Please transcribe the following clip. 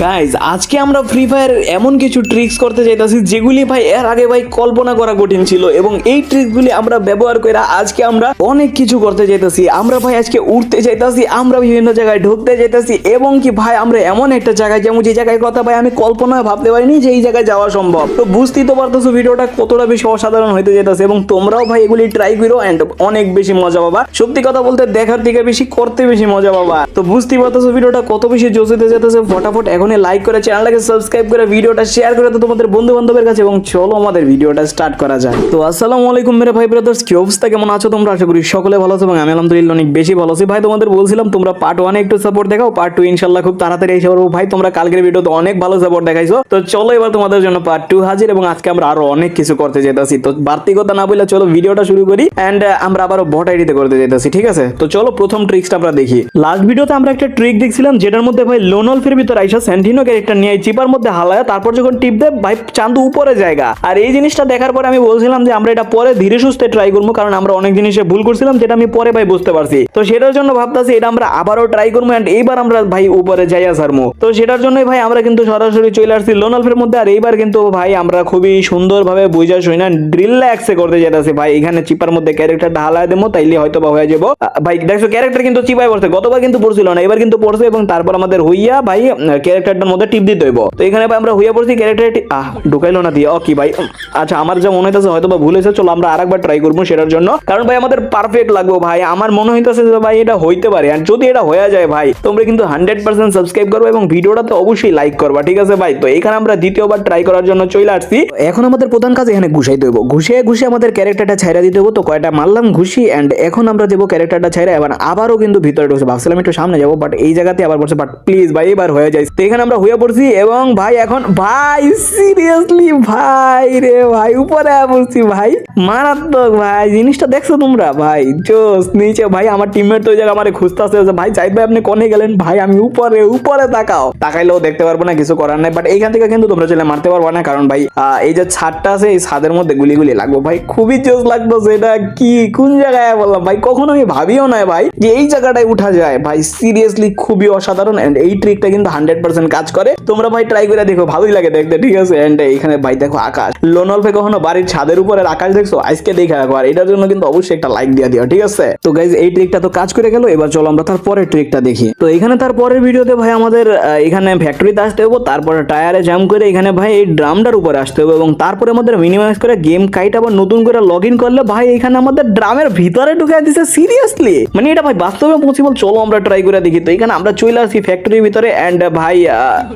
Guys আজকে আমরা free fire এমন কিছু ট্রিক্স করতে চাইতেছি যেগুলি ভাই এর আগে ভাই কল্পনা করা কঠিন ছিল, এবং এই ট্রিকগুলি আমরা ব্যবহার করে আজকে আমরা অনেক কিছু করতে চাইতেছি। আমরা ভাই আজকে উঠতে চাইতেছি, আমরা বিভিন্ন জায়গায় ঢুকতে চাইতেছি, এবং কি ভাই আমরা এমন একটা জায়গায় যেমন যে জায়গায় কথা ভাই আমি কল্পনা ভাবতে পারিনি যে এই জায়গায় যাওয়া সম্ভব। তো বুঝতেই তো পারতেছো ভিডিওটা কতটা বেশি অসাধারণ হইতে যেতেছে, এবং তোমরাও ভাই এগুলি ট্রাই করো এন্ড অনেক বেশি মজা পাবা। সত্যি কথা বলতে দেখার থেকে বেশি করতে বেশি মজা পাবা। তো বুঝতেই পারতেছো ভিডিওটা কত বেশি জোশ হতে যেতেছে। ফটাফট এখনই লাইক করে চ্যানেলটাকে সাবস্ক্রাইব করে ভিডিওটা শেয়ার করে তো তোমাদের বন্ধু বান্ধবের কাছে, এবং চলো আমাদের ভিডিওটা স্টার্ট করা যায়। তো আসসালামু আলাইকুম মেরে ভাই ব্রাদার্স, কি অবস্থা, কেমন আছো তোমরা? আশা করি সকলে ভালো আছো, এবং আমি আলহামদুলিল্লাহ অনেক বেশি ভালো আছি। ভাই তোমাদের বলছিলাম তোমরা পার্ট 1 একটু সাপোর্ট দেখাও, পার্ট 2 ইনশাআল্লাহ খুব তাড়াতাড়ি এসে পড়বো। ভাই তোমরা কালকের ভিডিওতে অনেক ভালো সাপোর্ট দেখাইছো, তো চলো এবার তোমাদের জন্য পার্ট 2 হাজির, এবং আজকে আমরা আরো অনেক কিছু করতে যেতেছি। তো বাড়তি কথা না বলে চলো ভিডিওটা শুরু করি, এন্ড আমরা আবারও বট আইডিতে করতে যেতেছি, ঠিক আছে? তো চলো প্রথম ট্রিক্সটা আমরা দেখি। লাস্ট ভিডিওতে আমরা একটা ট্রিক দেখছিলাম যেটার মধ্যে ভাই লোনলফের ভিতর আইসা স্যান্টিনো ক্যারেক্টার নিয়ে চিপার মধ্যে হালায়, তারপর যখন টিপ দেয় ভাই চান্দু উপরে জায়গা। আর এই জিনিসটা দেখার পরে আমি বলছিলাম যে আমরা এটা পরে ধীরে সুস্থে ট্রাই করবো, কারণ আমরা অনেক জিনিসে ভুল করছিলাম যেটা আমি পরে ভাই বুঝতে পারছি। তো সেটার জন্য ভাবতেছি এটা আমরা আবারও ট্রাই করবো, এন্ড এইবার আমরা ভাই উপরে যাইয়া সারমু। তো সেটার জন্যই ভাই আমরা কিন্তু সরাসরি চলে আসছি লোনলফের মধ্যে। আর এইবার কিন্তু ভাই আমরা খুবই সুন্দরভাবে বুঝা শুই না রিল্যাক্সে করতে যেতেছি। ভাই এখানে চিপার মধ্যে ক্যারেক্টারটা হালায় দেবো, তাইলে হয়তো বা হয়ে যাবো। ভাই দেখছো ক্যারেক্টার কিন্তু চিপায় পড়ছে, গতবার কিন্তু পড়ছিল না, এবার কিন্তু পড়ছে, এবং তারপর আমাদের হইয়া ভাই ক্যারেক্টারটার মধ্যে টিপ দিতে হইব। তো এখানে ভাই আমরা হইয়া পড়ছি, ক্যারেক্টারটি ঢুকাইলো না দিয়ে কি ভাই। আচ্ছা আমার যা মনে হইতেছে হয়তো বা ভুল হয়েছে, চলো আমরা আরেকবার ট্রাই করবো সেটার জন্য, কারণ ভাই আমাদের পারফেক্ট লাগবে। ভাই আমার মনে হইতেছে যে ভাই এটা হইতে পারে, আর যদি এটা হয়ে যায় ভাই তোমরা কিন্তু 100% সাবস্ক্রাইব করবে এবং ভিডিওটাতে অবশ্যই লাইক করবা, ঠিক আছে ভাই? তো এখানে আমরা দ্বিতীয়বার ট্রাই করার জন্য চলে আসছি। এখন আমাদের প্রধান কাজ এখানে ঘুষাই দেবো, ঘুষিয়ে আমাদের ক্যারেক্টারটা ছাইরা দিতে হবো। তো কয়টা মারলাম ঘুষি, এন্ড এখন আমরা দেবো ক্যারেক্টারটা ছাইরা। এবার আবারও কিন্তু ভিতরে ঢুকছে, ভাবছিলাম একটু সামনে যাবো, বাট এই জায়গাতে আবার পড়ছে, বাট প্লিজ ভাই এবার হয়ে যায়। তো এখানে আমরা হয়ে পড়ছি, এবং ভাই এখন ভাই সিরিয়াসলি ভাই রে ভাই উপরে পড়ছি ভাই, মারাত্মক ভাই। জিনিসটা দেখছো তোমরা ভাই? জোস নিচে ভাই আমার টিমমেট তো ওই জায়গা আমার খুঁজতেছে, ভাই জাহিদ ভাই আপনি কোনে গেলেন? ভাই আমি উপরে তাকাও, তাকাইলেও দেখতে পারবো না, কিছু করার নাই। বাট এইখান থেকে কিন্তু তোমরা চলে মারতে পারবো না, কারণ ভাই এই যে ছাদটা আছে এই ছাদের মধ্যে গুলি লাগবো। ভাই খুবই জোস লাগতো, এটা কি কোন জায়গায় বললাম ভাই, কখনো আমি ভাবিও নাই ভাই যে এই জায়গাটায় উঠা যায়। ভাই সিরিয়াসলি খুবই অসাধারণ, এন্ড এই ট্রিকটা কিন্তু 100% কাজ করে। তোমরা ভাই ট্রাই করে দেখো, ভালোই লাগে দেখতে, ঠিক আছে? এন্ড এইখানে ভাই দেখো আকাশ, লোনলফে কখনো বাড়ির ছাদের উপরের আকাশ দেখছো? আজকে দেখে রাখো, আর এটার জন্য কিন্তু অবশ্যই একটা লাইক দিয়ে দিও, ঠিক আছে? তো গাইজ এই ট্রিকটা তো কাজ করে গেল, এবার চলো আমরা তার পরের ট্রিকটা দেখি। তো এখানে তার পরের ভিডিওতে ভাই আমাদের এখানে ফ্যাক্টরিতে আসতে হবে, তারপরে টায়ারে জাম করে এখানে ভাই এই ড্রামটার উপরে আসতে হবে, এবং তারপরে আমাদের মিনিমাইজ করে গেম কাইট আবার নতুন করে লগ ইন করলে ভাই এখানে আমাদের ড্রামের ভিতরে ঢুকে দিছে। সিরিয়াসলি মানে এটা ভাই বাস্তবে পসিবল, চলো আমরা ট্রাই করে দেখি। তো এখানে আমরা চলে আসি ফ্যাক্টরির ভিতরে, এন্ড ভাই